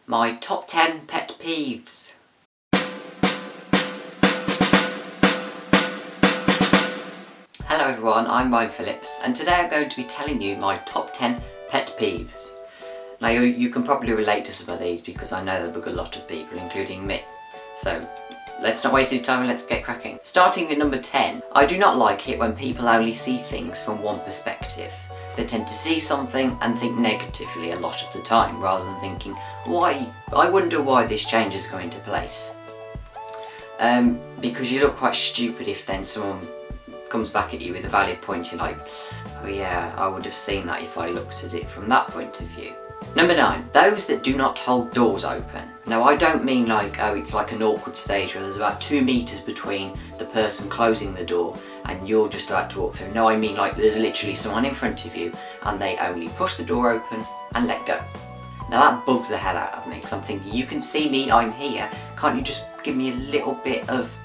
My top 10 pet peeves. Hello everyone, I'm Phillips, and today I'm going to be telling you my top 10 pet peeves. Now you can probably relate to some of these because I know they bug a lot of people, including me. So let's not waste your time and let's get cracking. Starting at number 10, I do not like it when people only see things from one perspective. They tend to see something and think negatively a lot of the time, rather than thinking, why, I wonder why this change has come into place. Because you look quite stupid if then someone comes back at you with a valid point. You're like, oh yeah, I would have seen that if I looked at it from that point of view. Number 9, those that do not hold doors open. Now I don't mean like, oh, it's like an awkward stage where there's about 2 meters between the person closing the door and you're just about to walk through. No, I mean like there's literally someone in front of you and they only push the door open and let go. Now that bugs the hell out of me because I'm thinking, you can see me, I'm here, can't you just give me a little bit of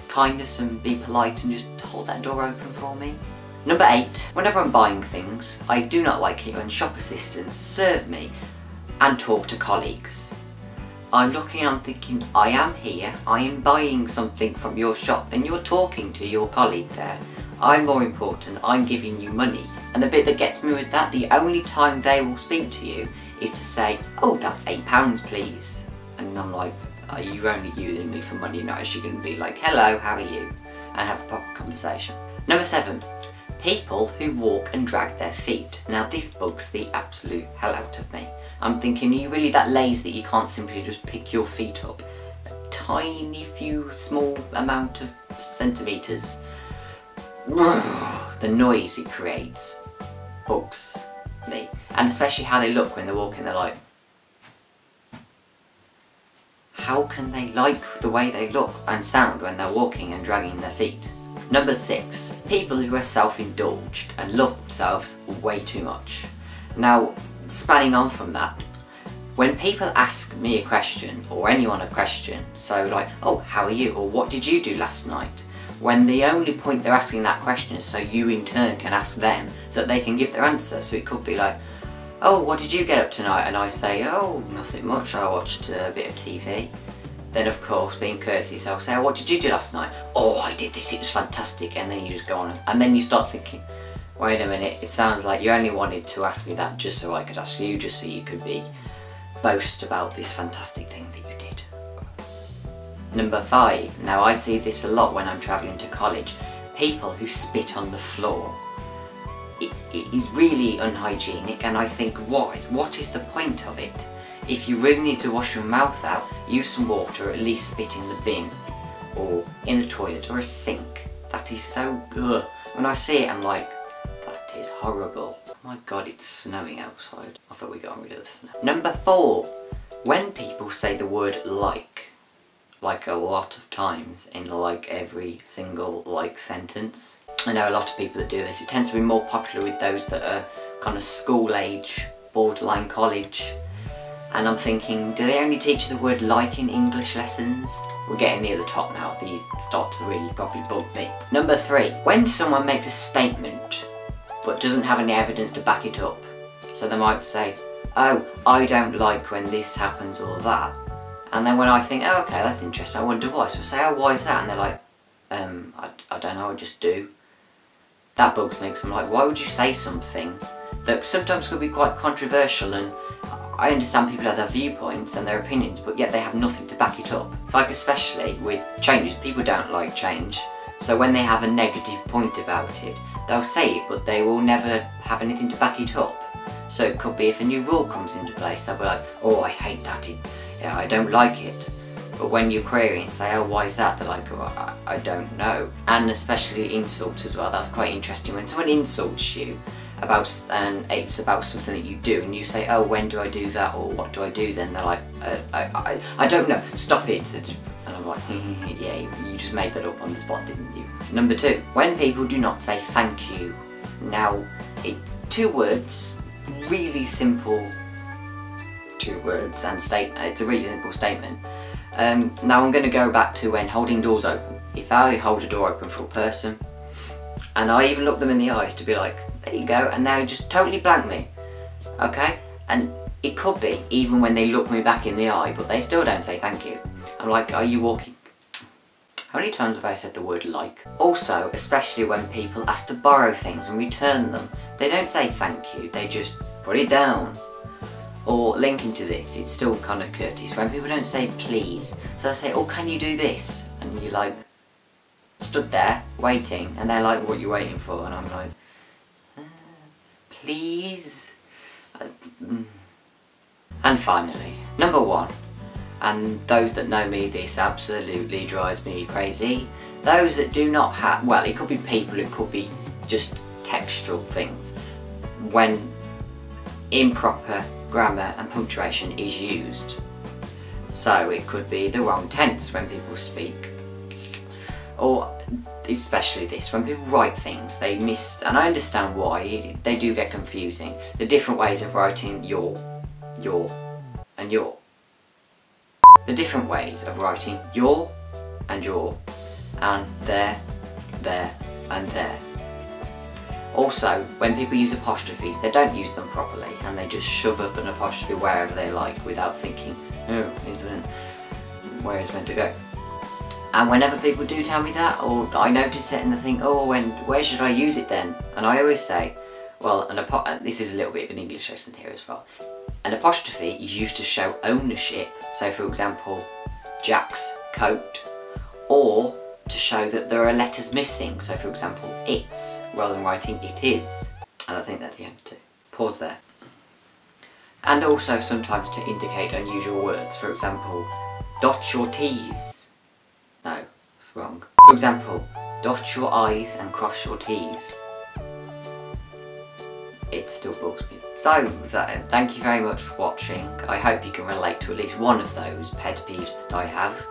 kindness and be polite and just hold that door open for me? Number 8, whenever I'm buying things, I do not like it when shop assistants serve me and talk to colleagues. I'm looking and I'm thinking, I am here, I am buying something from your shop and you're talking to your colleague there. I'm more important, I'm giving you money. And the bit that gets me with that, the only time they will speak to you is to say, oh, that's £8 please. And I'm like, are you only using me for money? You're not actually going to be like, hello, how are you? And have a proper conversation. Number 7, people who walk and drag their feet. Now this bugs the absolute hell out of me. I'm thinking, are you really that lazy that you can't simply just pick your feet up a tiny few small amount of centimetres? The noise it creates bugs me. And especially how they look when they're walking, they're like, how can they like the way they look and sound when they're walking and dragging their feet? Number 6, people who are self-indulged and love themselves way too much. Now, spanning on from that, when people ask me a question or anyone a question, so like, oh, how are you? Or what did you do last night? When the only point they're asking that question is so you in turn can ask them so that they can give their answer. So it could be like, oh, what did you get up tonight? And I say, oh, nothing much, I watched a bit of TV. Then of course, being courteous, I'll say, oh, what did you do last night? Oh, I did this, it was fantastic. And then you just go on, and then you start thinking, wait a minute, it sounds like you only wanted to ask me that just so I could ask you, just so you could boast about this fantastic thing that you did. Number 5, now I see this a lot when I'm travelling to college, people who spit on the floor. It is really unhygienic, and I think, why? What is the point of it? If you really need to wash your mouth out, use some water, or at least spit in the bin, or in a toilet, or a sink. That is so good. When I see it, I'm like, that is horrible. Oh my god, it's snowing outside. I thought we got rid of the snow. Number 4, when people say the word like a lot of times in like every single like sentence. I know a lot of people that do this. It tends to be more popular with those that are kind of school age, borderline college. And I'm thinking, do they only teach the word like in English lessons? We're getting near the top now, these start to really probably bug me. Number 3, when someone makes a statement but doesn't have any evidence to back it up. So they might say, oh, I don't like when this happens or that. And then when I think, oh, okay, that's interesting, I wonder why. So I say, oh, why is that? And they're like, I don't know, I just do. That bugs me because I'm like, why would you say something that sometimes could be quite controversial? And I understand people have their viewpoints and their opinions, but yet they have nothing to back it up. So like especially with changes, people don't like change. So when they have a negative point about it, they'll say it, but they will never have anything to back it up. So it could be if a new rule comes into place, they'll be like, oh, I hate that, yeah, I don't like it. But when you query and say, oh, why is that? They're like, oh, I don't know. And especially insults as well, that's quite interesting. When someone insults you, and it's about something that you do, and you say, oh, when do I do that, or what do I do, then they're like, I don't know, stop it. And I'm like, yeah, you just made that up on the spot, didn't you? Number 2, when people do not say thank you. Now, 2 words, really simple 2 words, and it's a really simple statement. Now I'm going to go back to when holding doors open. If I hold a door open for a person, and I even look them in the eyes to be like, there you go, and now just totally blank me, okay? And It could be even when they look me back in the eye, but they still don't say thank you. I'm like, are you walking? How many times have I said the word like? Also, especially when people ask to borrow things and return them, they don't say thank you, they just put it down. Or linking to this, it's still kind of courteous when people don't say please. So they say, oh, can you do this? And you're like, stood there, waiting, and they're like, what are you waiting for? And I'm like, please? And finally, number 1. And those that know me, this absolutely drives me crazy. Those that do not have, well, it could be people, it could be just textual things. When improper grammar and punctuation is used. So it could be the wrong tense when people speak. Or especially this, when people write things, they miss, and I understand why, they do get confusing. The different ways of writing your, and your. The different ways of writing your, and there, and there. Also, when people use apostrophes, they don't use them properly, and they just shove up an apostrophe wherever they like without thinking, oh, where it's meant to go. And whenever people do tell me that, or I notice it and they think, oh, where should I use it then? And I always say, well, this is a little bit of an English lesson here as well. An apostrophe is used to show ownership, so for example, Jack's coat, or to show that there are letters missing, so for example, it's, rather than writing it is. And I think they're the only two. Pause there. And also sometimes to indicate unusual words, for example, dot your T's. No, it's wrong. For example, dot your I's and cross your T's. It still bugs me. So, thank you very much for watching. I hope you can relate to at least one of those pet peeves that I have.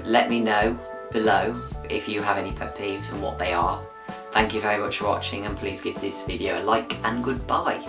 Let me know below if you have any pet peeves and what they are. Thank you very much for watching, and please give this video a like, and goodbye.